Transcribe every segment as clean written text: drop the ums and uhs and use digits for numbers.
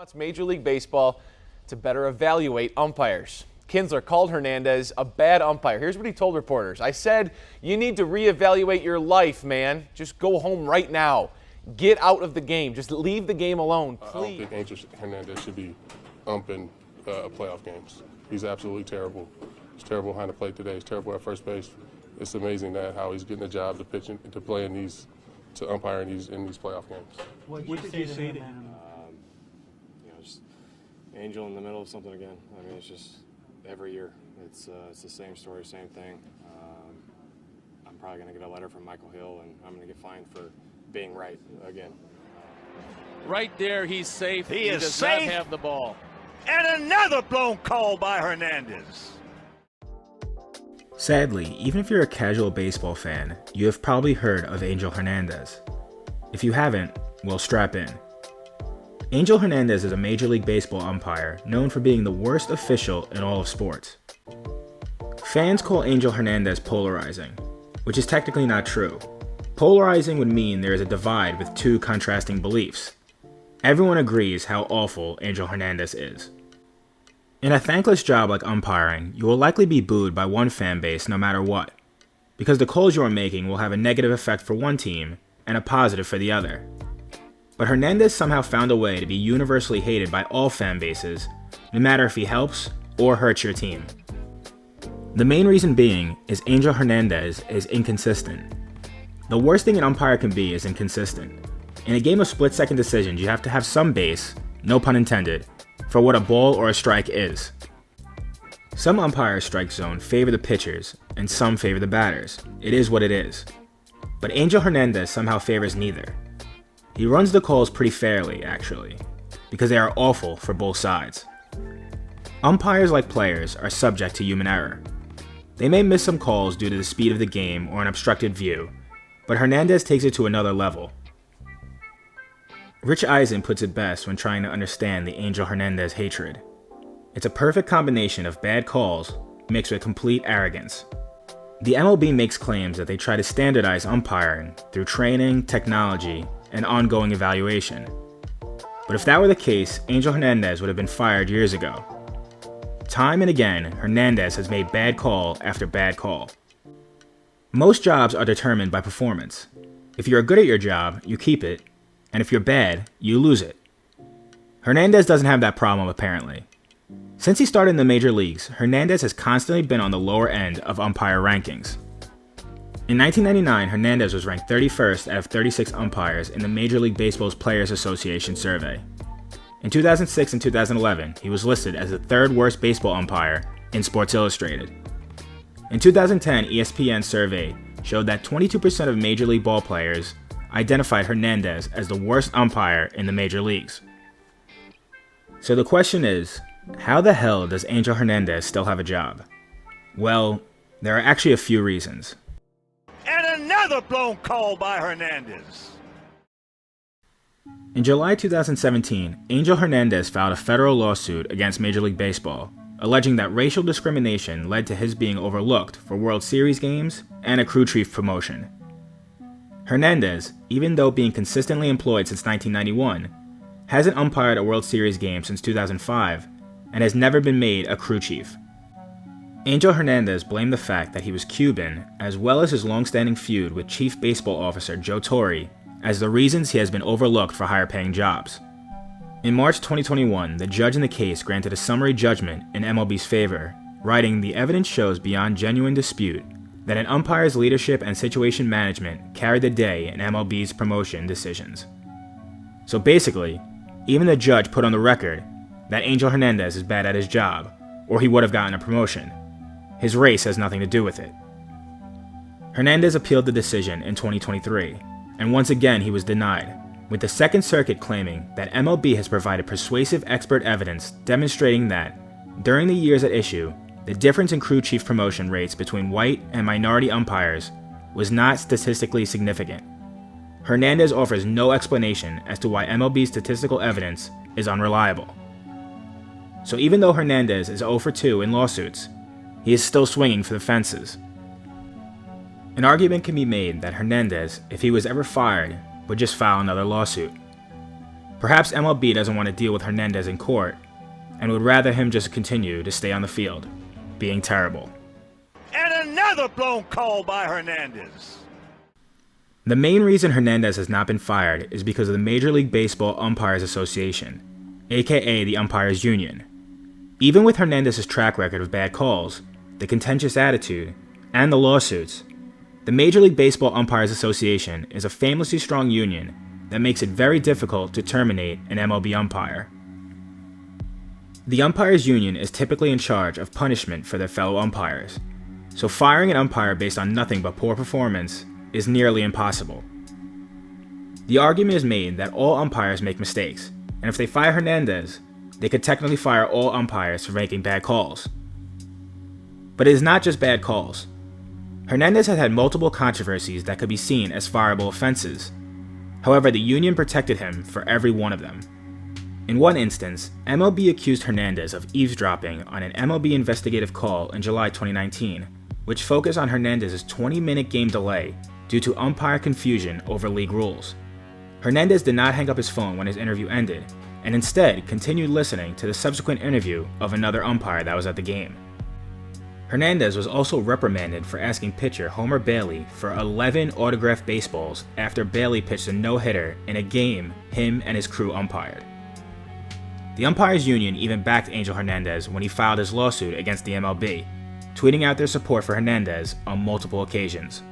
wants Major League Baseball to better evaluate umpires. Kinsler called Hernandez a bad umpire. Here's what he told reporters. I said, you need to reevaluate your life, man. Just go home right now. Get out of the game. Just leave the game alone, please. I don't think Angel Hernandez should be umping playoff games. He's absolutely terrible. He's terrible behind the plate today. He's terrible at first base. It's amazing that how he's getting a job to pitch and to play in these, to umpire in these playoff games. What did you say to him? Just Angel in the middle of something again. I mean, it's just every year. It's the same story, same thing. I'm probably going to get a letter from Michael Hill, and I'm going to get fined for being right again. Right there, he's safe. He is does safe. not have the ball. And another blown call by Hernandez. Sadly, even if you're a casual baseball fan, you have probably heard of Angel Hernandez. If you haven't, well, strap in. Angel Hernandez is a Major League Baseball umpire known for being the worst official in all of sports. Fans call Angel Hernandez polarizing, which is technically not true. Polarizing would mean there is a divide with two contrasting beliefs. Everyone agrees how awful Angel Hernandez is. In a thankless job like umpiring, you will likely be booed by one fan base no matter what, because the calls you are making will have a negative effect for one team and a positive for the other. But Hernandez somehow found a way to be universally hated by all fan bases, no matter if he helps or hurts your team. The main reason being is Angel Hernandez is inconsistent. The worst thing an umpire can be is inconsistent. In a game of split-second decisions, you have to have some base, no pun intended, for what a ball or a strike is. Some umpires' strike zone favor the pitchers, and some favor the batters. It is what it is. But Angel Hernandez somehow favors neither. He runs the calls pretty fairly, actually, because they are awful for both sides. Umpires, like players, are subject to human error. They may miss some calls due to the speed of the game or an obstructed view, but Hernandez takes it to another level. Rich Eisen puts it best when trying to understand the Angel Hernandez hatred. It's a perfect combination of bad calls mixed with complete arrogance. The MLB makes claims that they try to standardize umpiring through training, technology, and ongoing evaluation. But if that were the case, Angel Hernandez would have been fired years ago. Time and again, Hernandez has made bad call after bad call. Most jobs are determined by performance. If you're good at your job, you keep it, and if you're bad, you lose it. Hernandez doesn't have that problem, apparently. Since he started in the major leagues, Hernandez has constantly been on the lower end of umpire rankings. In 1999, Hernandez was ranked 31st out of 36 umpires in the Major League Baseball's Players Association survey. In 2006 and 2011, he was listed as the third worst baseball umpire in Sports Illustrated. In 2010, ESPN's survey showed that 22% of Major League ball players identified Hernandez as the worst umpire in the major leagues. So the question is, how the hell does Angel Hernandez still have a job? Well, there are actually a few reasons. And another blown call by Hernandez. In July 2017, Angel Hernandez filed a federal lawsuit against Major League Baseball, alleging that racial discrimination led to his being overlooked for World Series games and a crew chief promotion. Hernandez, even though being consistently employed since 1991, hasn't umpired a World Series game since 2005 and has never been made a crew chief. Angel Hernandez blamed the fact that he was Cuban, as well as his long-standing feud with Chief Baseball Officer Joe Torre, as the reasons he has been overlooked for higher-paying jobs. In March 2021, the judge in the case granted a summary judgment in MLB's favor, writing, "The evidence shows beyond genuine dispute that an umpire's leadership and situation management carried the day in MLB's promotion decisions." So basically, even the judge put on the record that Angel Hernandez is bad at his job, or he would have gotten a promotion. His race has nothing to do with it. Hernandez appealed the decision in 2023, and once again he was denied, with the Second Circuit claiming that MLB has provided persuasive expert evidence demonstrating that, during the years at issue, the difference in crew chief promotion rates between white and minority umpires was not statistically significant. Hernandez offers no explanation as to why MLB's statistical evidence is unreliable. So even though Hernandez is 0 for 2 in lawsuits, he is still swinging for the fences. An argument can be made that Hernandez, if he was ever fired, would just file another lawsuit. Perhaps MLB doesn't want to deal with Hernandez in court and would rather him just continue to stay on the field, being terrible. And another blown call by Hernandez. The main reason Hernandez has not been fired is because of the Major League Baseball Umpires Association, aka the Umpires Union. Even with Hernandez's track record of bad calls, the contentious attitude, and the lawsuits, the Major League Baseball Umpires Association is a famously strong union that makes it very difficult to terminate an MLB umpire. The Umpires Union is typically in charge of punishment for their fellow umpires, so firing an umpire based on nothing but poor performance is nearly impossible. The argument is made that all umpires make mistakes, and if they fire Hernandez, they could technically fire all umpires for making bad calls. But it is not just bad calls. Hernandez has had multiple controversies that could be seen as fireable offenses. However, the union protected him for every one of them. In one instance, MLB accused Hernandez of eavesdropping on an MLB investigative call in July 2019, which focused on Hernandez's 20-minute game delay due to umpire confusion over league rules. Hernandez did not hang up his phone when his interview ended, and instead continued listening to the subsequent interview of another umpire that was at the game. Hernandez was also reprimanded for asking pitcher Homer Bailey for 11 autographed baseballs after Bailey pitched a no-hitter in a game him and his crew umpired. The Umpires Union even backed Angel Hernandez when he filed his lawsuit against the MLB, tweeting out their support for Hernandez on multiple occasions.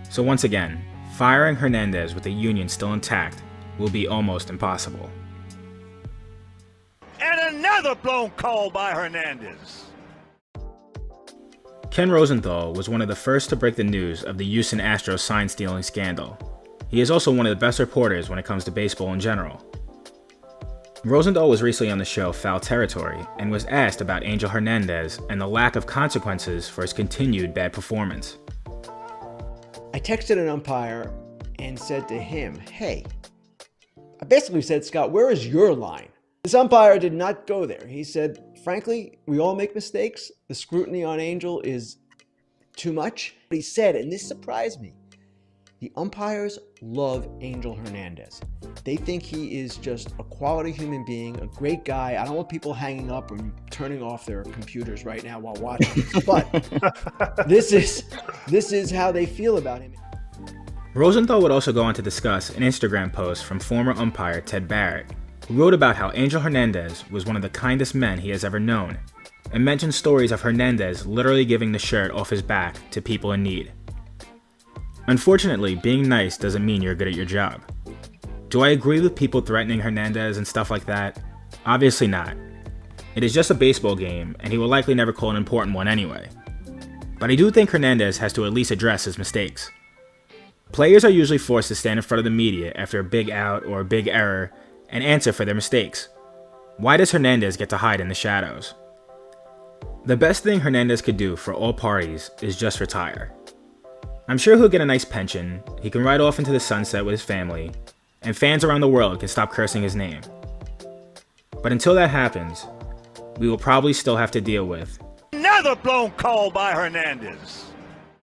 So once again, firing Hernandez with the union still intact will be almost impossible. And another blown call by Hernandez. Ken Rosenthal was one of the first to break the news of the Houston Astros sign-stealing scandal. He is also one of the best reporters when it comes to baseball in general. Rosenthal was recently on the show Foul Territory and was asked about Angel Hernandez and the lack of consequences for his continued bad performance. I texted an umpire and said to him, hey, I basically said, Scott, where is your line? This umpire did not go there. He said, frankly, we all make mistakes. The scrutiny on Angel is too much. He said, and this surprised me, the umpires love Angel Hernandez. They think he is just a quality human being, a great guy. I don't want people hanging up or turning off their computers right now while watching this, but this is how they feel about him. Rosenthal would also go on to discuss an Instagram post from former umpire Ted Barrett, who wrote about how Angel Hernandez was one of the kindest men he has ever known, and mentioned stories of Hernandez literally giving the shirt off his back to people in need. Unfortunately, being nice doesn't mean you're good at your job. Do I agree with people threatening Hernandez and stuff like that? Obviously not. It is just a baseball game, and he will likely never call an important one anyway. But I do think Hernandez has to at least address his mistakes. Players are usually forced to stand in front of the media after a big out or a big error and answer for their mistakes. Why does Hernandez get to hide in the shadows? The best thing Hernandez could do for all parties is just retire. I'm sure he'll get a nice pension, he can ride off into the sunset with his family, and fans around the world can stop cursing his name. But until that happens, we will probably still have to deal with Another blown call by Hernandez.